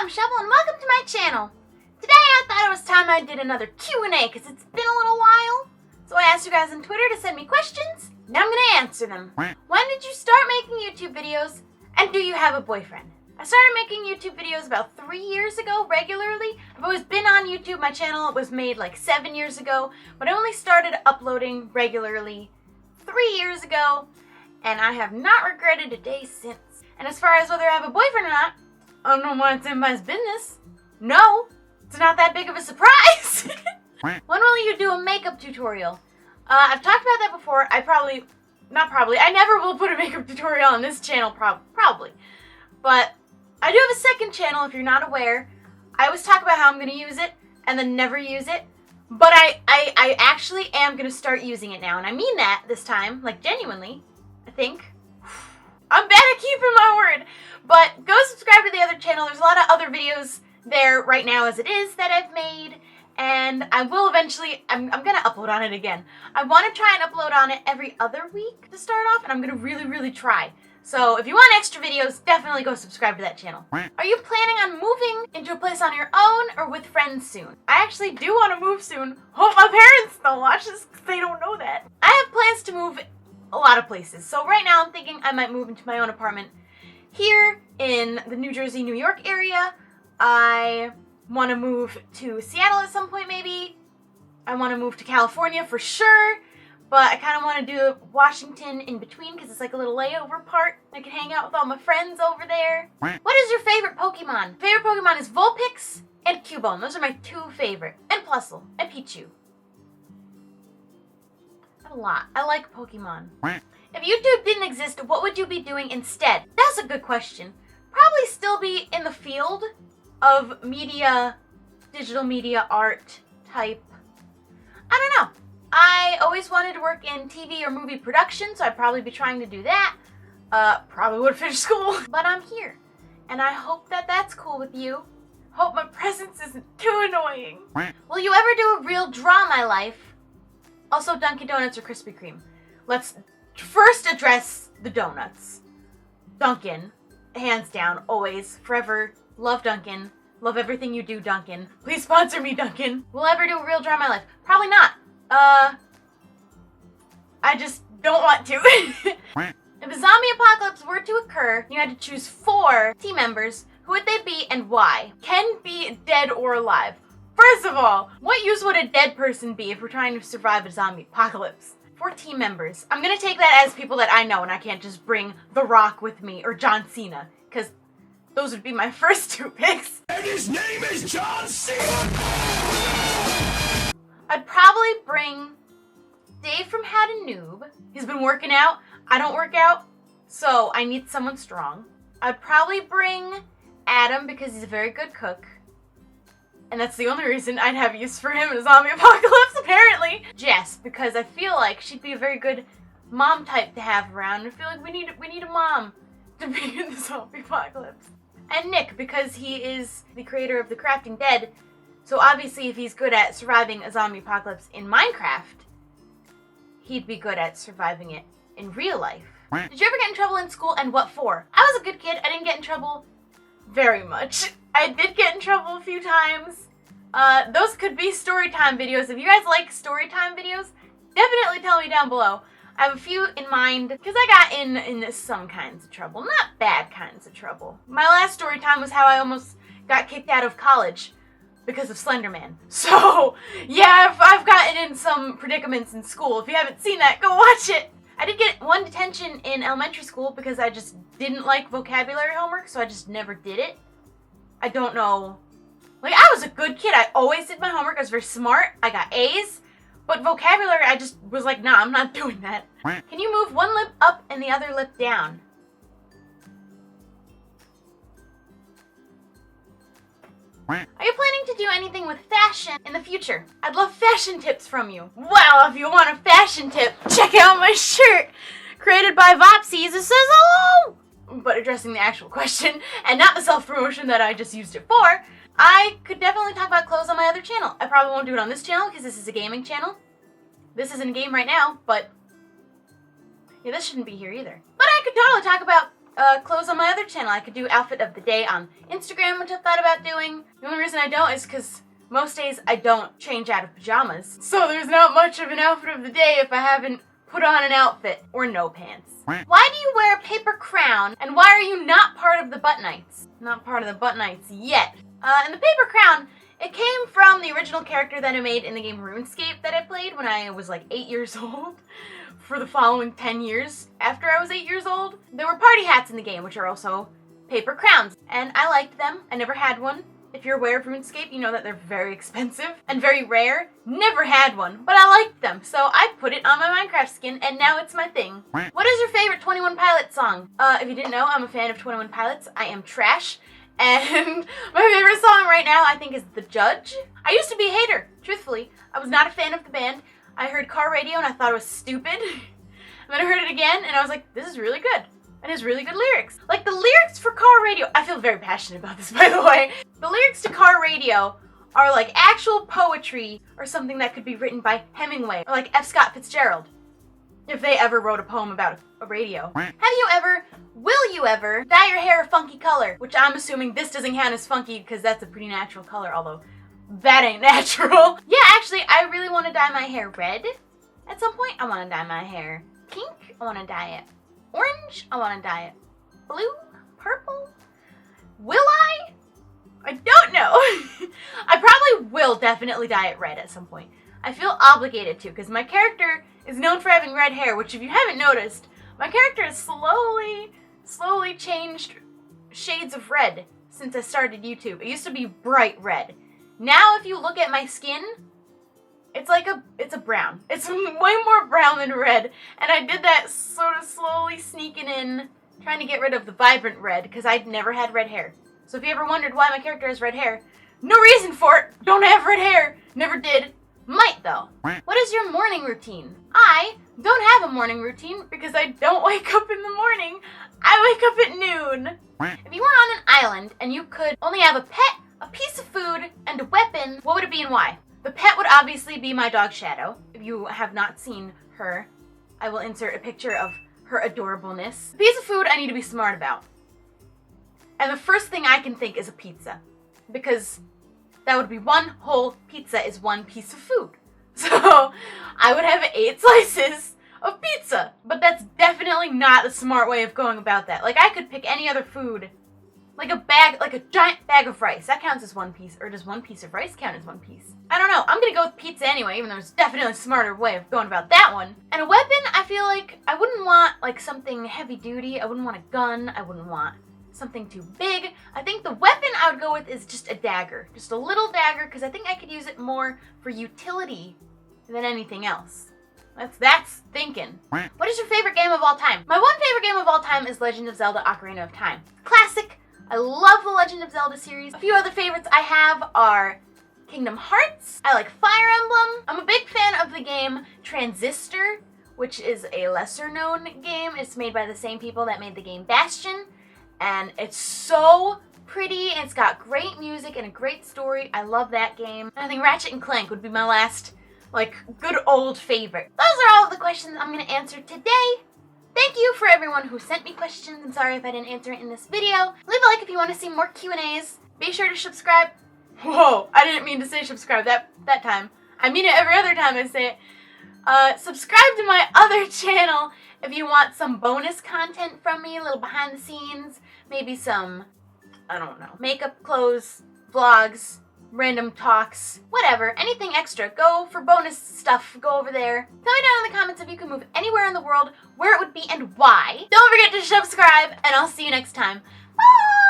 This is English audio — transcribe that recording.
I'm Shubble and welcome to my channel. Today I thought it was time I did another Q&A because it's been a little while. So I asked you guys on Twitter to send me questions. Now I'm going to answer them. When did you start making YouTube videos? And do you have a boyfriend? I started making YouTube videos about 3 years ago regularly. I've always been on YouTube. My channel was made like 7 years ago. But I only started uploading regularly 3 years ago. And I have not regretted a day since. And as far as whether I have a boyfriend or not, I don't know why it's anybody's business. No, it's not that big of a surprise. When will you do a makeup tutorial? I've talked about that before. I never will put a makeup tutorial on this channel, probably. But I do have a second channel, if you're not aware. I always talk about how I'm going to use it and then never use it. But I actually am going to start using it now. And I mean that this time, like genuinely, I think. I'm bad at keeping my word. But go subscribe to the other channel. There's a lot of other videos there right now as it is that I've made. And I will eventually, I'm going to upload on it again. I want to try and upload on it every other week to start off. And I'm going to really try. So if you want extra videos, definitely go subscribe to that channel. Are you planning on moving into a place on your own or with friends soon? I actually do want to move soon. Hope my parents don't watch this because they don't know that. I have plans to move a lot of places. So right now I'm thinking I might move into my own apartment here in the New Jersey, New York area. I want to move to Seattle at some point maybe. I want to move to California for sure. But I kind of want to do Washington in between because it's like a little layover part. I can hang out with all my friends over there. What is your favorite Pokemon? Favorite Pokemon is Vulpix and Cubone. Those are my two favorite. And Plusle and Pichu. A lot. I like Pokemon. If YouTube didn't exist, what would you be doing instead? That's a good question. Probably still be in the field of media, digital media, art type. I don't know. I always wanted to work in TV or movie production, so I'd probably be trying to do that. Probably would have finished school. But I'm here. And I hope that that's cool with you. Hope my presence isn't too annoying. Will you ever do a real Draw My Life? Also, Dunkin' Donuts or Krispy Kreme. Let's first address the donuts. Dunkin', hands down, always, forever. Love Dunkin'. Love everything you do, Dunkin'. Please sponsor me, Dunkin'. Will I ever do a real Draw My Life? Probably not. I just don't want to. If a zombie apocalypse were to occur, you had to choose 4 team members, who would they be and why? Can be dead or alive. First of all, what use would a dead person be if we're trying to survive a zombie apocalypse? 4 team members. I'm gonna take that as people that I know and I can't just bring The Rock with me or John Cena, because those would be my first 2 picks. And his name is John Cena! I'd probably bring Dave from Had a Noob. He's been working out. I don't work out, so I need someone strong. I'd probably bring Adam because he's a very good cook. And that's the only reason I'd have use for him in a zombie apocalypse, apparently. Jess, because I feel like she'd be a very good mom type to have around. I feel like we need a mom to be in the zombie apocalypse. And Nick, because he is the creator of The Crafting Dead. So obviously if he's good at surviving a zombie apocalypse in Minecraft, he'd be good at surviving it in real life. Did you ever get in trouble in school and what for? I was a good kid. I didn't get in trouble very much. I did get in trouble a few times. Those could be story time videos. If you guys like story time videos, definitely tell me down below. I have a few in mind because I got in some kinds of trouble, not bad kinds of trouble. My last story time was how I almost got kicked out of college because of Slenderman. So, yeah, I've gotten in some predicaments in school. If you haven't seen that, go watch it. I did get 1 detention in elementary school because I just didn't like vocabulary homework, so I just never did it. I don't know. Like, I was a good kid. I always did my homework. I was very smart. I got A's. But vocabulary, I just was like, nah, I'm not doing that. Can you move one lip up and the other lip down? Are you planning to do anything with fashion in the future? I'd love fashion tips from you. Well, if you want a fashion tip, check out my shirt. Created by Vopsies. It says hello! But addressing the actual question, and not the self-promotion that I just used it for, I could definitely talk about clothes on my other channel. I probably won't do it on this channel because this is a gaming channel. This isn't a game right now, but yeah, this shouldn't be here either. But I could totally talk about clothes on my other channel. I could do outfit of the day on Instagram, which I thought about doing. The only reason I don't is because most days I don't change out of pajamas. So there's not much of an outfit of the day if I haven't put on an outfit or no pants. Why do you wear a paper crown, and why are you not part of the Butt Knights? Not part of the Butt Knights yet. And the paper crown, it came from the original character that I made in the game RuneScape that I played when I was like 8 years old. For the following 10 years after I was 8 years old. There were party hats in the game, which are also paper crowns. And I liked them. I never had one. If you're aware of RuneScape, you know that they're very expensive and very rare. Never had one, but I liked them. So I put it on my Minecraft skin, and now it's my thing. What is your favorite 21 Pilots song? If you didn't know, I'm a fan of 21 Pilots. I am trash. And my favorite song right now, I think, is The Judge. I used to be a hater, truthfully. I was not a fan of the band. I heard Car Radio and I thought it was stupid. And then I heard it again and I was like, this is really good. And it's really good lyrics. Like the lyrics for Car Radio, I feel very passionate about this, by the way. The lyrics to Car Radio are like actual poetry or something that could be written by Hemingway or like F. Scott Fitzgerald. If they ever wrote a poem about a radio. Will you ever dye your hair a funky color? Which I'm assuming this doesn't count as funky because that's a pretty natural color, although that ain't natural. Yeah, actually, I really want to dye my hair red at some point. I want to dye my hair pink. I want to dye it orange. I want to dye it blue, purple. Will I? I don't know. I probably will definitely dye it red at some point. I feel obligated to because my character is known for having red hair, which if you haven't noticed, my character has slowly changed shades of red since I started YouTube. It used to be bright red. Now, if you look at my skin, it's a brown. It's way more brown than red. And I did that sort of slowly sneaking in, trying to get rid of the vibrant red, because I'd never had red hair. So if you ever wondered why my character has red hair, no reason for it. Don't have red hair. Never did. Might, though. What is your morning routine? I don't have a morning routine because I don't wake up in the morning. I wake up at noon. If you were on an island and you could only have a pet, a piece of food, and a weapon, what would it be and why? The pet would obviously be my dog Shadow. If you have not seen her, I will insert a picture of her adorableness. The piece of food I need to be smart about. And the first thing I can think is a pizza. Because that would be one whole pizza is one piece of food. So I would have 8 slices of pizza. But that's definitely not a smart way of going about that. Like I could pick any other food. Like a giant bag of rice. That counts as one piece. Or does one piece of rice count as one piece? I don't know. I'm gonna go with pizza anyway, even though there's definitely a smarter way of going about that one. And a weapon, I feel like I wouldn't want like something heavy duty. I wouldn't want a gun. I wouldn't want something too big. I think the weapon I would go with is just a dagger. Just a little dagger, because I think I could use it more for utility than anything else. That's thinking. What is your favorite game of all time? My one favorite game of all time is Legend of Zelda Ocarina of Time. Classic. I love the Legend of Zelda series. A few other favorites I have are Kingdom Hearts. I like Fire Emblem. I'm a big fan of the game Transistor, which is a lesser known game. It's made by the same people that made the game Bastion. And it's so pretty, and it's got great music and a great story. I love that game. And I think Ratchet and Clank would be my last, like, good old favorite. Those are all of the questions I'm going to answer today. Thank you for everyone who sent me questions. I'm sorry if I didn't answer it in this video. Leave a like if you want to see more Q&As. Be sure to subscribe. Whoa, I didn't mean to say subscribe that time. I mean it every other time I say it. Subscribe to my other channel if you want some bonus content from me, a little behind the scenes, maybe some, I don't know, makeup, clothes, vlogs, random talks, whatever, anything extra. Go for bonus stuff, go over there. Tell me down in the comments if you could move anywhere in the world, where it would be and why. Don't forget to subscribe, and I'll see you next time. Bye!